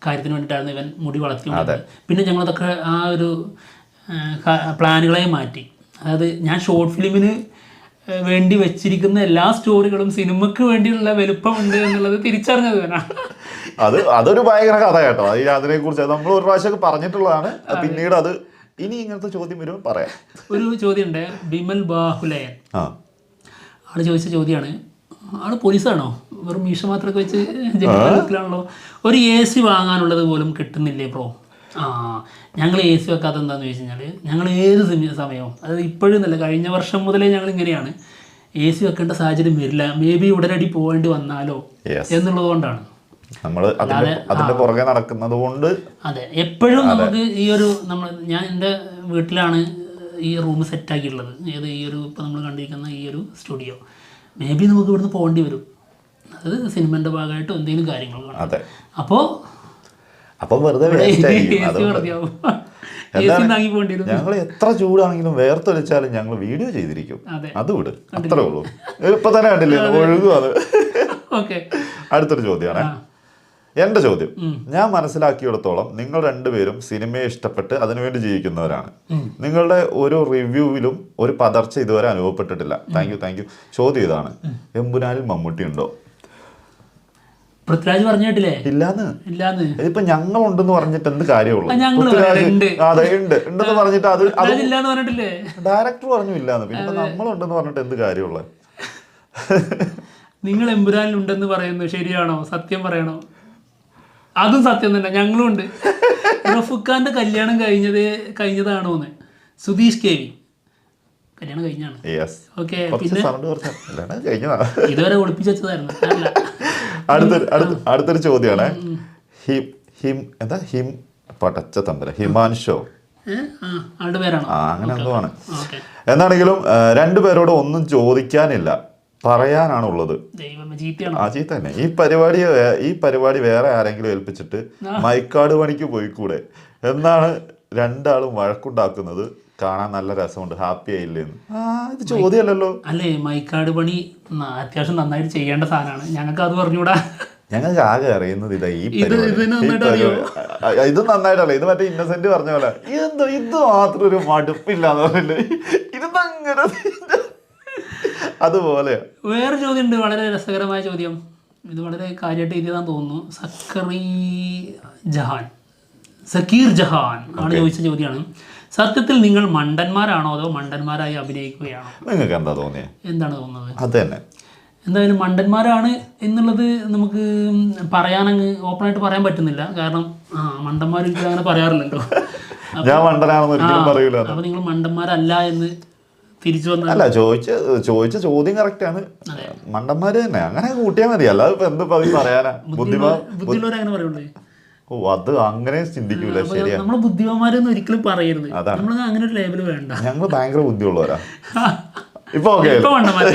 കാര്യത്തിന് വേണ്ടിയിട്ടായിരുന്നു ഇവൻ മുടി വളർത്തിക്കൊണ്ടത്. പിന്നെ ഞങ്ങളതൊക്കെ ആ ഒരു പ്ലാനുകളെ മാറ്റി. അതായത് ഞാൻ ഷോർട്ട് ഫിലിമിന് വേണ്ടി വെച്ചിരിക്കുന്ന എല്ലാ സ്റ്റോറികളും സിനിമക്ക് വേണ്ടിയുള്ള വലുപ്പമുണ്ട് എന്നുള്ളത് തിരിച്ചറിഞ്ഞത് ഇവനാണ്. അതൊരു ഭയങ്കര കഥ കേട്ടോ. അതിനെ കുറിച്ച് നമ്മൾ ഒരു പ്രാവശ്യമൊക്കെ പറഞ്ഞിട്ടുള്ളതാണ്. പിന്നീട് അത് ഇനി ഇങ്ങനത്തെ ചോദ്യം വരുമ്പോൾ പറയാം. ഒരു ചോദ്യം ഉണ്ട്, ബിമൽ ബാഹുലയൻ. ആള് ചോദിച്ച ചോദ്യമാണ്, ആള് പോലീസാണോ, വെറും മീശ മാത്രമൊക്കെ വെച്ച് ജനത്തിലാണല്ലോ, ഒരു AC വാങ്ങാനുള്ളത് പോലും കിട്ടുന്നില്ലേ ബ്രോ? ഞങ്ങൾ AC വെക്കാത്ത എന്താണെന്ന് ചോദിച്ചു കഴിഞ്ഞാൽ, ഞങ്ങൾ ഏത് സമയവും, അതായത് ഇപ്പോഴും നല്ല കഴിഞ്ഞ വർഷം മുതലേ ഞങ്ങൾ ഇങ്ങനെയാണ്, AC വെക്കേണ്ട സാഹചര്യം വരില്ല, മേ ബി ഉടനടി പോകേണ്ടി വന്നാലോ എന്നുള്ളത് കൊണ്ടാണ് നമ്മൾ അതിന്റെ പുറകെ നടക്കുന്നത് കൊണ്ട്. അതെ, എപ്പോഴും നമുക്ക് ഈ ഒരു ഞാൻ എൻ്റെ വീട്ടിലാണ് ഈ റൂം സെറ്റാക്കിയിട്ടുള്ളത്, ഈ ഒരു ഇപ്പോൾ നമ്മൾ കണ്ടിരിക്കുന്ന ഈ ഒരു സ്റ്റുഡിയോ. മേ ബി നമുക്ക് ഇവിടുന്ന് പോകേണ്ടി വരും, അതായത് സിനിമൻ്റെ ഭാഗമായിട്ടോ എന്തെങ്കിലും കാര്യങ്ങൾ. അപ്പോൾ വെറുതെ ഞങ്ങൾ എത്ര ചൂടാണെങ്കിലും വേർത്തൊലിച്ചാലും ഞങ്ങൾ വീഡിയോ ചെയ്തിരിക്കും. അത് വിട്, അത്രേ ഉള്ളൂ. ഇപ്പൊ തന്നെ കണ്ടില്ലേ ഒഴുകും അത്. അടുത്തൊരു ചോദ്യമാണ് എൻ്റെ ചോദ്യം. ഞാൻ മനസ്സിലാക്കിയിടത്തോളം നിങ്ങൾ രണ്ടുപേരും സിനിമയെ ഇഷ്ടപ്പെട്ട് അതിനുവേണ്ടി ജീവിക്കുന്നവരാണ്. നിങ്ങളുടെ ഒരു റിവ്യൂവിലും ഒരു പതർച്ച ഇതുവരെ അനുഭവപ്പെട്ടിട്ടില്ല. Thank you. ചോദ്യം ഇതാണ്, എമ്പുരാനിൽ മമ്മൂട്ടി ഉണ്ടോ? പൃഥ്വിരാജ് പറഞ്ഞിട്ടില്ലേ ഇല്ലാന്ന്. ഇതിപ്പോ ഞങ്ങളുണ്ടെന്ന് പറഞ്ഞിട്ട് എന്ത് കാര്യമുള്ളൂ? ഉണ്ടെന്ന് പറഞ്ഞിട്ട് അത് ഡയറക്ടർ പറഞ്ഞു ഇല്ലാന്ന്. പിന്നെ നമ്മളുണ്ടെന്ന് പറഞ്ഞിട്ട് എന്ത് കാര്യമുള്ള? നിങ്ങൾ എമ്പുരാനിൽ ഉണ്ടെന്ന് പറയുന്നു, ശരിയാണോ? സത്യം പറയണോ? അതും സത്യം തന്നെ, ഞങ്ങളും ഉണ്ട്. റഫുഖാന്റെ കല്യാണം കഴിഞ്ഞതാണോന്ന്. സുധീഷ് KV കല്യാണം കഴിഞ്ഞാണ്. ഓക്കെ, പിന്നെ ഇതുവരെ ഒളിപ്പിച്ചു വെച്ചതായിരുന്നു. അടുത്തൊരു ചോദ്യമാണ്, ഹിമാൻഷോ ആളുടെ പേരാണോ? അങ്ങനെ എന്തോ ആണ്. എന്നാണെങ്കിലും രണ്ടുപേരോട് ഒന്നും ചോദിക്കാനില്ല, പറയാനാണുള്ളത്. ചീത്ത തന്നെ. ഈ പരിപാടി വേറെ ആരെങ്കിലും ഏൽപ്പിച്ചിട്ട് മൈക്കാട് പണിക്ക് പോയിക്കൂടെ എന്നാണ് രണ്ടാളും വഴക്കുണ്ടാക്കുന്നത്. കാണാൻ നല്ല രസമുണ്ട്, ഹാപ്പി ആയില്ലേന്ന്. ഇത് ചോദ്യമല്ലല്ലോ. അല്ലേ, മൈക്കാട് പണി അത്യാവശ്യം നന്നായിട്ട് ചെയ്യേണ്ട സാധനമാണ്. ഞങ്ങൾക്ക് അത് പറഞ്ഞുകൂടാ. ഞങ്ങൾക്ക് ആകെ അറിയുന്നത് ഇതാ, ഇത് നന്നായിട്ടല്ല. ഇത് മറ്റേ ഇന്നസെന്റ് പറഞ്ഞ പോലെ ഇത് മാത്രം ഒരു മടുപ്പില്ലാന്ന് പറഞ്ഞില്ലേ, ഇതങ്ങനെ അതുപോലെ. വേറെ ചോദ്യം ഉണ്ട്, വളരെ രസകരമായ ചോദ്യം. ഇത് വളരെ കാര്യമായിട്ട് എഴുതിയതാന്ന് തോന്നുന്നു. സക്കീർ ജഹാൻ ആണ് ചോദിച്ച ചോദ്യമാണ്. സത്യത്തിൽ നിങ്ങൾ മണ്ടന്മാരാണോ അതോ മണ്ടന്മാരായി അഭിനയിക്കുകയാണോ? നിങ്ങൾക്ക് എന്താ തോന്നിയത്? എന്താണ് തോന്നുന്നത്? അത് തന്നെ. എന്തായാലും മണ്ടന്മാരാണ് എന്നുള്ളത് നമുക്ക് പറയാനങ്ങ് ഓപ്പണായിട്ട് പറയാൻ പറ്റുന്നില്ല. കാരണം മണ്ടന്മാർ അങ്ങനെ പറയാറില്ലല്ലോ. അപ്പൊ നിങ്ങൾ മണ്ടന്മാരല്ല എന്ന് തിരിച്ചു വന്ന അല്ല, ചോദിച്ച ചോദ്യം കറക്റ്റാണ്. മണ്ടന്മാര് തന്നെ അങ്ങനെ കൂട്ടിയാൽ മതി. അല്ലാതെ ഇപ്പൊ എന്ത് പറയാനാ? ബുദ്ധിയുള്ളവരങ്ങനെ പറയുള്ളൂ. അത് അങ്ങനെ ചിന്തിക്കൂല. ശരിയാ, നമ്മള് ബുദ്ധിമാന്മാരൊന്നും ഒരിക്കലും പറയരുത്. നമ്മൾ അങ്ങനെ ഒരു ലേബൽ വേണ്ട. ഞങ്ങൾ ഭയങ്കര ബുദ്ധിയുള്ളവരാ. ഇപ്പൊ മണ്ടന്മാരെ.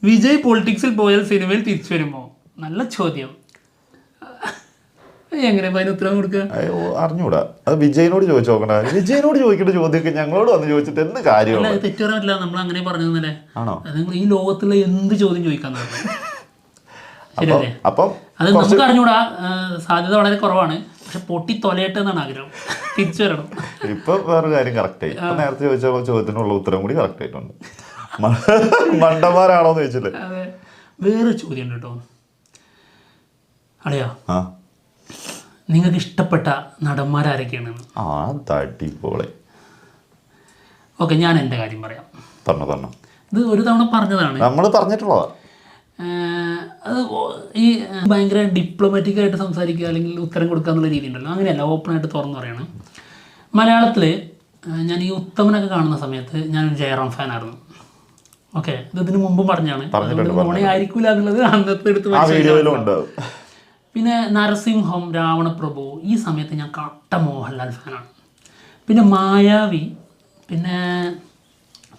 വിജയ് പൊളിറ്റിക്സിൽ പോയാൽ സിനിമയിൽ തിരിച്ചു വരുമോ? നല്ല ചോദ്യം. എങ്ങനെ അതിന് ഉത്തരം കൊടുക്കുക? അറിഞ്ഞൂടാ, അത് വിജയനോട് ചോദിച്ചു നോക്കണ്ട. വിജയനോട് ചോദിക്കേണ്ട ചോദ്യമൊക്കെ ഞങ്ങളോട് വന്ന് ചോദിച്ചിട്ട് എന്ത് കാര്യമാണ്? തെറ്റു പറയാൻ പറ്റില്ല, നമ്മൾ അങ്ങനെ പറഞ്ഞതല്ലേ. ആണോ? നിങ്ങൾ ഈ ലോകത്തുള്ള എന്ത് ചോദ്യം ചോദിക്കാൻ ശരിയല്ലേ? അത് നമുക്ക് അറിഞ്ഞൂടാ, സാധ്യത വളരെ കുറവാണ്. പക്ഷെ പൊട്ടി തൊലയട്ടെ എന്നാണ് ആഗ്രഹം, തിരിച്ചു വരണം. ഇപ്പൊ വേറെ കാര്യം കറക്റ്റായി. നേരത്തെ ചോദിച്ച ചോദ്യത്തിനുള്ള ഉത്തരം കൂടി കറക്റ്റ് ആയിട്ടുണ്ട്. മണ്ടന്മാരാണോന്ന് ചോദിച്ചില്ലേ? അതെ. വേറെ ചോദ്യം ഉണ്ട് കേട്ടോ. അളിയാ, നിങ്ങൾക്ക് ഇഷ്ടപ്പെട്ട നടന്മാരാരൊക്കെയാണ്? ഓക്കെ, ഞാൻ എൻ്റെ കാര്യം പറയാം. പറഞ്ഞു. ഇത് ഒരു തവണ പറഞ്ഞതാണ്, നമ്മൾ പറഞ്ഞിട്ടുള്ളതാ. അത് ഈ ഭയങ്കര ഡിപ്ലോമാറ്റിക് ആയിട്ട് സംസാരിക്കുക അല്ലെങ്കിൽ ഉത്തരം കൊടുക്കുക എന്നുള്ള രീതി ഉണ്ടല്ലോ, അങ്ങനെയല്ല, ഓപ്പണായിട്ട് തുറന്നു പറയാണ്. മലയാളത്തിൽ ഞാൻ ഈ ഉത്തമനൊക്കെ കാണുന്ന സമയത്ത് ഞാനൊരു ജയറാം ഫാനായിരുന്നു. ഓക്കെ, ഇതിന് മുമ്പും പറഞ്ഞാണ്, ആയിരിക്കൂല എന്നുള്ളത് അന്നത്തെ എടുത്ത്. പിന്നെ നരസിംഹം, രാവണപ്രഭു, ഈ സമയത്ത് ഞാൻ കട്ട മോഹൻലാൽ ഫാനാണ്. പിന്നെ മായാവി, പിന്നെ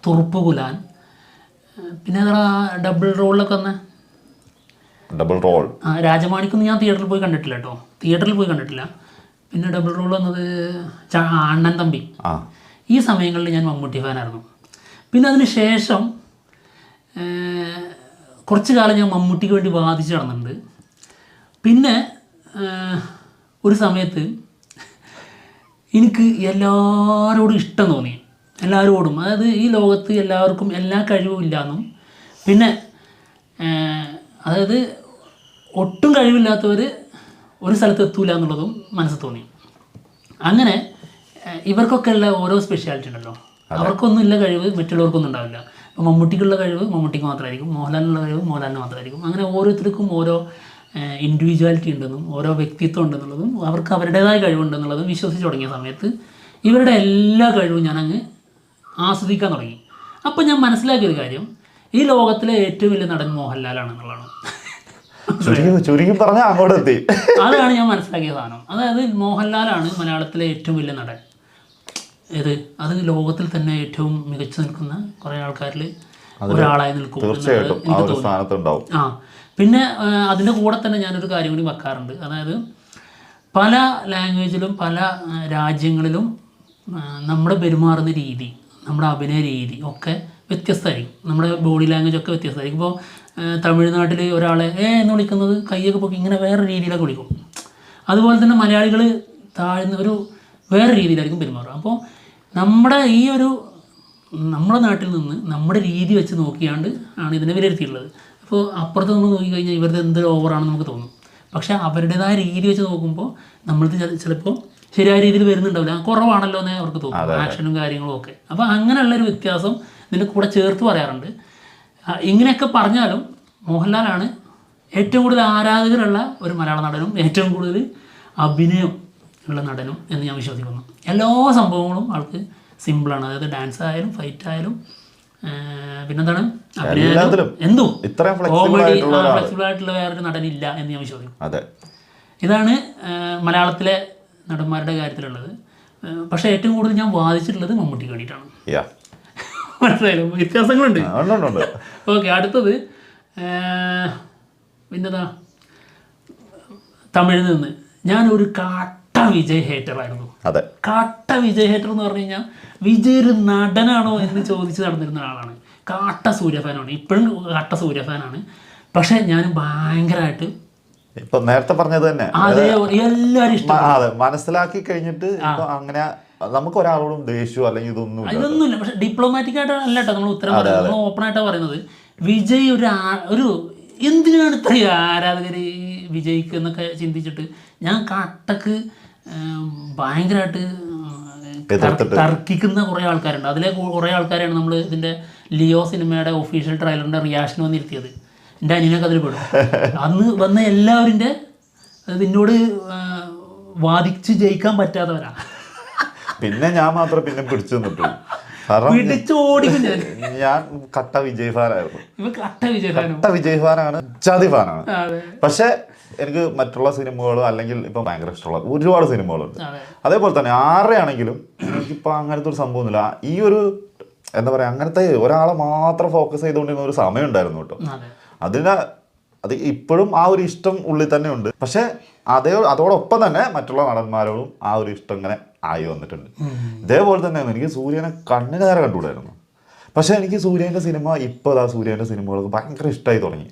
തുറുപ്പുകുലാൻ, പിന്നെ ഡബിൾ റോളിലൊക്കെ വന്ന രാജമാണിക്കൊന്നും ഞാൻ തിയേറ്ററിൽ പോയി കണ്ടിട്ടില്ല കേട്ടോ, പിന്നെ ഡബിൾ റോൾ വന്നത് അണ്ണൻ തമ്പി. ഈ സമയങ്ങളിൽ ഞാൻ മമ്മൂട്ടി ഫാനായിരുന്നു. പിന്നെ അതിന് ശേഷം കുറച്ച് കാലം ഞാൻ മമ്മൂട്ടിക്ക് വേണ്ടി വാദിച്ച് നടന്നിട്ടുണ്ട്. പിന്നെ ഒരു സമയത്ത് എനിക്ക് എല്ലാവരോടും ഇഷ്ടം തോന്നി. എല്ലാവരും ഓടും. അതായത് ഈ ലോകത്ത് എല്ലാവർക്കും എല്ലാ കഴിവും ഇല്ലയെന്നും, പിന്നെ അതായത് ഒട്ടും കഴിവില്ലാത്തവർ ഒരു സ്ഥലത്ത് എത്തൂല എന്നുള്ളതും മനസ്സിൽ തോന്നി. അങ്ങനെ ഇവർക്കൊക്കെ ഉള്ള ഓരോ സ്പെഷ്യാലിറ്റി ഉണ്ടല്ലോ, അവർക്കൊന്നും ഇല്ല കഴിവ് മറ്റുള്ളവർക്കൊന്നും ഉണ്ടാവില്ല. ഇപ്പോൾ മമ്മൂട്ടിക്കുള്ള കഴിവ് മമ്മൂട്ടിക്ക് മാത്രമായിരിക്കും, മോഹൻലാലിനുള്ള കഴിവ് മോഹൻലാലിന് മാത്രമായിരിക്കും. അങ്ങനെ ഓരോരുത്തർക്കും ഓരോ ഇൻഡിവിജ്വാലിറ്റി ഉണ്ടെന്നും ഓരോ വ്യക്തിത്വം ഉണ്ടെന്നുള്ളതും അവർക്ക് അവരുടേതായ കഴിവുണ്ടെന്നുള്ളതും വിശ്വസിച്ച് തുടങ്ങിയ സമയത്ത് ഇവരുടെ എല്ലാ കഴിവും ഞാനങ്ങ് ആസ്വദിക്കാൻ തുടങ്ങി. അപ്പോൾ ഞാൻ മനസ്സിലാക്കിയൊരു കാര്യം, ഈ ലോകത്തിലെ ഏറ്റവും വലിയ നടൻ മോഹൻലാലാണെന്നുള്ളതാണ്. ചുരുക്കി പറഞ്ഞാൽ അങ്ങോട്ട് എത്തി. അതാണ് ഞാൻ മനസ്സിലാക്കിയ സാധനം. അതായത് മോഹൻലാലാണ് മലയാളത്തിലെ ഏറ്റവും വലിയ നടൻ. അത് ലോകത്തിൽ തന്നെ ഏറ്റവും മികച്ചു നിൽക്കുന്ന കുറേ ആൾക്കാരിൽ ഒരാളായി നിൽക്കും. ആ പിന്നെ അതിൻ്റെ കൂടെ തന്നെ ഞാനൊരു കാര്യം കൂടി വെക്കാറുണ്ട്. അതായത് പല ലാംഗ്വേജിലും പല രാജ്യങ്ങളിലും നമ്മുടെ പെരുമാറുന്ന രീതി, നമ്മുടെ അഭിനയ രീതി ഒക്കെ വ്യത്യസ്തമായിരിക്കും. നമ്മുടെ ബോഡി ലാംഗ്വേജ് ഒക്കെ വ്യത്യസ്തമായിരിക്കും. ഇപ്പോൾ തമിഴ്നാട്ടിൽ ഒരാളെ എന്ന് വിളിക്കുന്നത് കൈയൊക്കെ പൊക്കി ഇങ്ങനെ വേറെ രീതിയിലൊക്കെ വിളിക്കും. അതുപോലെ തന്നെ മലയാളികൾ താഴ്ന്ന ഒരു വേറെ രീതിയിലായിരിക്കും പെരുമാറുക. അപ്പോൾ നമ്മുടെ നമ്മുടെ നാട്ടിൽ നിന്ന് നമ്മുടെ രീതി വെച്ച് നോക്കിയാണ്ട് ആണ് ഇതിനെ വിലയിരുത്തിയിട്ടുള്ളത്. അപ്പോൾ അപ്പുറത്ത് നിന്ന് നോക്കിക്കഴിഞ്ഞാൽ ഇവരുടെ എന്തൊരു ഓവറാണെന്ന് നമുക്ക് തോന്നും. പക്ഷേ അവരുടേതായ രീതി വെച്ച് നോക്കുമ്പോൾ നമ്മളത് ചിലപ്പോൾ ശരിയായ രീതിയിൽ വരുന്നുണ്ടാവില്ല, കുറവാണല്ലോ എന്നേ അവർക്ക് തോന്നും, ആക്ഷനും കാര്യങ്ങളും ഒക്കെ. അപ്പോൾ അങ്ങനെയുള്ളൊരു വ്യത്യാസം ഇതിൻ്റെ കൂടെ ചേർത്ത് പറയാറുണ്ട്. ഇങ്ങനെയൊക്കെ പറഞ്ഞാലും മോഹൻലാലാണ് ഏറ്റവും കൂടുതൽ ആരാധകരുള്ള ഒരു മലയാള നടനും ഏറ്റവും കൂടുതൽ അഭിനയം ഉള്ള നടനും എന്ന് ഞാൻ വിശ്വസിക്കുന്നു. എല്ലാ സംഭവങ്ങളും ആൾക്ക് സിമ്പിളാണ്. അതായത് ഡാൻസ് ആയാലും ഫൈറ്റ് ആയാലും പിന്നെന്താണ് അഭിനയം എന്തും ഫ്ലെക്സിബിൾ ആയിട്ടുള്ള വേറൊരു നടനില്ല എന്ന് ഞാൻ വിശ്വസിക്കും. ഇതാണ് മലയാളത്തിലെ നടന്മാരുടെ കാര്യത്തിലുള്ളത്. പക്ഷേ ഏറ്റവും കൂടുതൽ ഞാൻ വാദിച്ചിട്ടുള്ളത് മമ്മൂട്ടിക്ക് വേണ്ടിയിട്ടാണ്. മനസ്സിലായാലും വ്യത്യാസങ്ങളുണ്ട്. ഓക്കെ, അടുത്തത് പിന്നെന്താ, തമിഴിൽ നിന്ന് ഞാനൊരു കാട്ട വിജയ് ഹേറ്ററായിരുന്നു. കാട്ട വിജയ് ഹേറ്റർ എന്ന് പറഞ്ഞു കഴിഞ്ഞാൽ വിജയ് ഒരു നടനാണോ എന്ന് ചോദിച്ച് നടന്നിരുന്ന ആളാണ്. കാട്ട സൂര്യ ഫാനാണ്, ഇപ്പോഴും കാട്ട സൂര്യ ഫാനാണ്. പക്ഷെ ഞാൻ ഭയങ്കരമായിട്ട് ഇപ്പൊ നേരത്തെ പറഞ്ഞത് തന്നെ എല്ലാവരും ഇഷ്ടം മനസ്സിലാക്കി കഴിഞ്ഞിട്ട് അങ്ങനെ നമുക്ക് ഒരാളോടും ദേഷ്യം അല്ലെങ്കിൽ ഇതൊന്നുമില്ല. പക്ഷെ ഡിപ്ലോമാറ്റിക് ആയിട്ട് അല്ല കേട്ടോ നമ്മൾ ഉത്തരം പറയുന്നത്, നമ്മൾ ഓപ്പൺ ആയിട്ടാണ് പറയുന്നത്. വിജയ് ഒരു എന്തിനാണ് ഇത്രയും ആരാധകർ ഈ വിജയ്ക്ക് എന്നൊക്കെ ചിന്തിച്ചിട്ട് ഞാൻ കാട്ടക്ക് ഭയങ്കരമായിട്ട് തർക്കിക്കുന്ന കുറേ ആൾക്കാരുണ്ട്. അതിലെ കുറേ ആൾക്കാരാണ് നമ്മൾ ഇതിൻ്റെ ലിയോ സിനിമയുടെ ഒഫീഷ്യൽ ട്രെയിലറിൻ്റെ റിയാക്ഷൻ വന്നിരുത്തിയത്. എൻ്റെ അനിയനൊക്കെ അതിൽ പെടും. അന്ന് വന്ന എല്ലാവരിൻ്റെ എന്നോട് വാദിച്ച് ജയിക്കാൻ പറ്റാത്തവരാ. പിന്നെ ഞാൻ മാത്രം പിന്നെ പിടിച്ചു നിന്നിട്ടുള്ളൂ. ഞാൻ കട്ട വിജയ് ഫാനായിരുന്നു. കട്ട വിജയ് ഫാനാണ്, ജാതി ഫാനാണ്. പക്ഷെ എനിക്ക് മറ്റുള്ള സിനിമകളും അല്ലെങ്കിൽ ഇപ്പം ഭയങ്കര ഇഷ്ടമുള്ള ഒരുപാട് സിനിമകളുണ്ട്. അതേപോലെ തന്നെ ആരുടെയാണെങ്കിലും എനിക്കിപ്പോൾ അങ്ങനത്തെ ഒരു സംഭവമൊന്നുമില്ല. ഈ ഒരു എന്താ പറയുക, അങ്ങനത്തെ ഒരാളെ മാത്രം ഫോക്കസ് ചെയ്തുകൊണ്ടിരുന്ന ഒരു സമയം ഉണ്ടായിരുന്നു കേട്ടോ. അത് ഇപ്പോഴും ആ ഒരു ഇഷ്ടം ഉള്ളിൽ തന്നെ ഉണ്ട്. പക്ഷെ അതോടൊപ്പം തന്നെ മറ്റുള്ള നടന്മാരോടും ആ ഒരു ഇഷ്ടം ഇങ്ങനെ ആയി വന്നിട്ടുണ്ട്. ഇതേപോലെ തന്നെ എനിക്ക് സൂര്യനെ കണ്ണിന് നേരെ കണ്ടുകൂടായിരുന്നു. പക്ഷെ എനിക്ക് സൂര്യന്റെ സിനിമ സൂര്യന്റെ സിനിമകളൊക്കെ ഭയങ്കര ഇഷ്ടമായി തുടങ്ങി.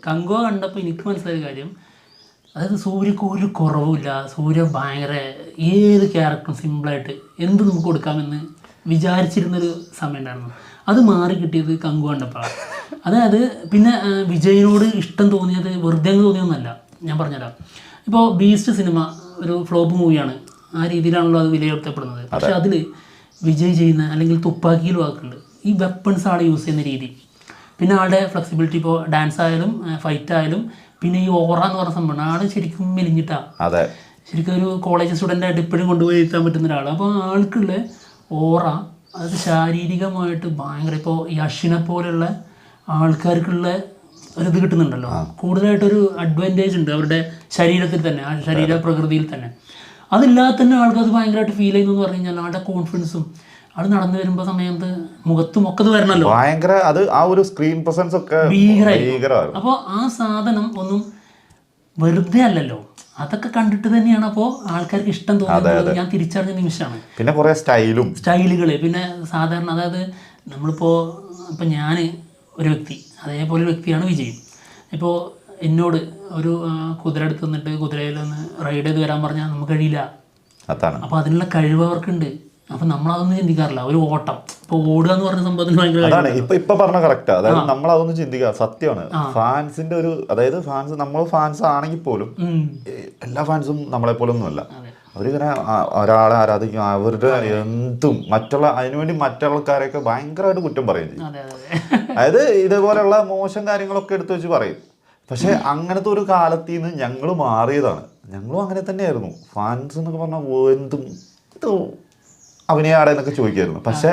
കങ്കോ കണ്ടപ്പോൾ എനിക്ക് മനസ്സിലായ കാര്യം, അതായത് സൂര്യക്ക് ഒരു കുറവുമില്ല. സൂര്യ ഭയങ്കര ഏത് ക്യാരക്ടറും സിമ്പിളായിട്ട് എന്ത് നമുക്ക് കൊടുക്കാമെന്ന് വിചാരിച്ചിരുന്നൊരു സമയം ഉണ്ടായിരുന്നു. അത് മാറി കിട്ടിയത് കങ്കു കണ്ടപ്പോഴാണ്. അതായത് പിന്നെ വിജയിനോട് ഇഷ്ടം തോന്നിയത് വെറുതെ തോന്നിയൊന്നുമല്ല. ഞാൻ പറഞ്ഞുതരാം. ഇപ്പോൾ ബീസ്റ്റ് സിനിമ ഒരു ഫ്ലോപ്പ് മൂവിയാണ്, ആ രീതിയിലാണല്ലോ അത് വിലയിരുത്തപ്പെടുന്നത്. പക്ഷെ അതിൽ വിജയ് ചെയ്യുന്ന അല്ലെങ്കിൽ തുപ്പാക്കിയിൽ വാക്കുണ്ട് ഈ വെപ്പൺസ് ആൾ യൂസ് ചെയ്യുന്ന രീതി, പിന്നെ ആളുടെ ഫ്ലെക്സിബിലിറ്റി. ഇപ്പോൾ ഡാൻസ് ആയാലും ഫൈറ്റ് ആയാലും പിന്നെ ഈ ഓറ എന്ന് പറഞ്ഞ സംഭവം, ആൾ ശരിക്കും മെലിഞ്ഞിട്ടാണ്. ശരിക്കും ഒരു കോളേജ് സ്റ്റുഡൻ്റായിട്ട് ഇപ്പോഴും കൊണ്ടുപോയി എത്താൻ പറ്റുന്ന ഒരാൾ. അപ്പോൾ ആൾക്കുള്ള ഓറ അത് ശാരീരികമായിട്ട് ഭയങ്കര, ഇപ്പോൾ ഈ അശ്വിനെ പോലെയുള്ള ആൾക്കാർക്കുള്ള ഒരിത് കിട്ടുന്നുണ്ടല്ലോ. കൂടുതലായിട്ടൊരു അഡ്വാൻറ്റേജ് ഉണ്ട് അവരുടെ ശരീരത്തിൽ തന്നെ, ആ ശരീര പ്രകൃതിയിൽ തന്നെ. അതില്ലാതെ തന്നെ ആൾക്കത് ഭയങ്കരമായിട്ട് ഫീൽ ചെയ്യുന്നു പറഞ്ഞു കഴിഞ്ഞാൽ ആളുടെ കോൺഫിഡൻസും ആൾ നടന്നു വരുമ്പോൾ സമയത്ത് മുഖത്തും ഒക്കെ അത് വരണമല്ലോ, ഭയങ്കര അത് ആ ഒരു സ്ക്രീൻ പ്രസൻസ് ഒക്കെ ഭീകരമായി. അപ്പോൾ ആ സാധനം ഒന്നും വെറുതെ അല്ലല്ലോ, അതൊക്കെ കണ്ടിട്ട് തന്നെയാണ് അപ്പോൾ ആൾക്കാർക്ക് ഇഷ്ടം തോന്നുന്നത്. ഞാൻ തിരിച്ചറിഞ്ഞ നിമിഷമാണ്. പിന്നെ കുറേ സ്റ്റൈലുകൾ പിന്നെ സാധാരണ, അതായത് ഇപ്പം ഞാൻ ഒരു വ്യക്തി, അതേപോലെ ഒരു വ്യക്തിയാണ് വിജയ്. ഇപ്പോൾ എന്നോട് ഒരു കുതിര എടുത്ത് നിന്നിട്ട് കുതിരയിൽ ഒന്ന് റൈഡ് ചെയ്ത് വരാൻ പറഞ്ഞാൽ നമുക്ക് കഴിയില്ല. അതാണ്. അപ്പോൾ അതിനുള്ള കഴിവ് അവർക്കുണ്ട്. അപ്പൊ നമ്മളതൊന്നും ചിന്തിക്കാറില്ല. ഒരു ഓട്ടം ഇപ്പൊ ഓടുക എന്ന് പറഞ്ഞ സംഭവത്തിന് ഭയങ്കര അതാണ് ഇപ്പൊ പറഞ്ഞ കറക്റ്റ്. അതായത് നമ്മൾ അതൊന്നും ചിന്തിക്കുക സത്യമാണ്. ഫാൻസിന്റെ ഒരു അതായത് നമ്മൾ ഫാൻസ് ആണെങ്കിൽ പോലും എല്ലാ ഫാൻസും നമ്മളെ പോലെ ഒന്നുമല്ല. അവരിങ്ങനെ ഒരാളെ ആരാധിക്കും, അവരുടെ എന്തും അതിനുവേണ്ടി മറ്റുള്ളക്കാരെയൊക്കെ ഭയങ്കരമായിട്ട് കുറ്റം പറയും ചെയ്യും. അതായത് ഇതേപോലെയുള്ള മോശം കാര്യങ്ങളൊക്കെ എടുത്തു വെച്ച് പറയും. പക്ഷെ അങ്ങനത്തെ ഒരു കാലത്തിൽ നിന്ന് ഞങ്ങൾ മാറിയതാണ്. ഞങ്ങളും അങ്ങനെ തന്നെയായിരുന്നു. ഫാൻസ് എന്നൊക്കെ പറഞ്ഞാൽ എന്തും അഭിനയാടെ എന്നൊക്കെ ചോദിക്കായിരുന്നു. പക്ഷെ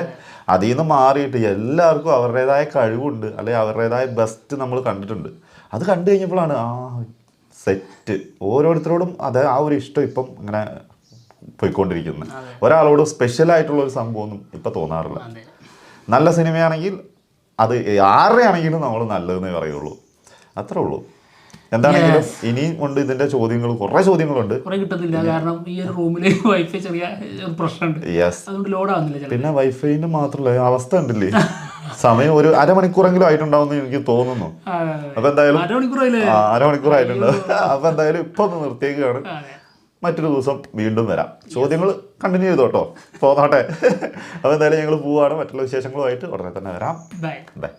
അതിൽ നിന്ന് മാറിയിട്ട് എല്ലാവർക്കും അവരുടേതായ കഴിവുണ്ട്, അല്ലെങ്കിൽ അവരുടേതായ ബെസ്റ്റ് നമ്മൾ കണ്ടിട്ടുണ്ട്. അത് കണ്ടു കഴിഞ്ഞപ്പോഴാണ് സെറ്റ് ഓരോരുത്തരോടും ആ ഒരു ഇഷ്ടം ഇപ്പം ഇങ്ങനെ പോയിക്കൊണ്ടിരിക്കുന്നത്. ഒരാളോട് സ്പെഷ്യലായിട്ടുള്ള ഒരു സംഭവമൊന്നും ഇപ്പം തോന്നാറില്ല. നല്ല സിനിമയാണെങ്കിൽ അത് ആരുടെ ആണെങ്കിലും നമ്മൾ നല്ലതെന്നേ പറയുള്ളൂ. അത്രേ ഉള്ളൂ. എന്താണെങ്കിലും ഇനിയും ഉണ്ട് ഇതിന്റെ ചോദ്യങ്ങൾ, കുറെ ചോദ്യങ്ങളുണ്ട്. കിട്ടുന്നില്ല കാരണം ഈ ഒരു റൂമിൽ വൈഫൈ ചെറിയ പ്രശ്നമുണ്ട്. അതുകൊണ്ട് ലോഡ് ആവുന്നില്ല. പിന്നെ വൈഫൈന്റെ മാത്രമല്ല അവസ്ഥ ഉണ്ടല്ലേ, സമയം ഒരു അരമണിക്കൂറെങ്കിലും ആയിട്ടുണ്ടാവും എനിക്ക് തോന്നുന്നു. അപ്പൊ എന്തായാലും അരമണിക്കൂർ ആയിട്ടുണ്ട്. അപ്പൊ എന്തായാലും ഇപ്പൊ ഒന്ന് നിർത്തിയേക്കാണ്. മറ്റൊരു ദിവസം വീണ്ടും വരാം. ചോദ്യങ്ങൾ കണ്ടിന്യൂ ചെയ്തോട്ടോ, പോന്നോട്ടെ. അപ്പൊ എന്തായാലും ഞങ്ങൾ പോവാണ്. മറ്റുള്ള വിശേഷങ്ങളുമായിട്ട് ഉടനെ തന്നെ വരാം. ബൈ.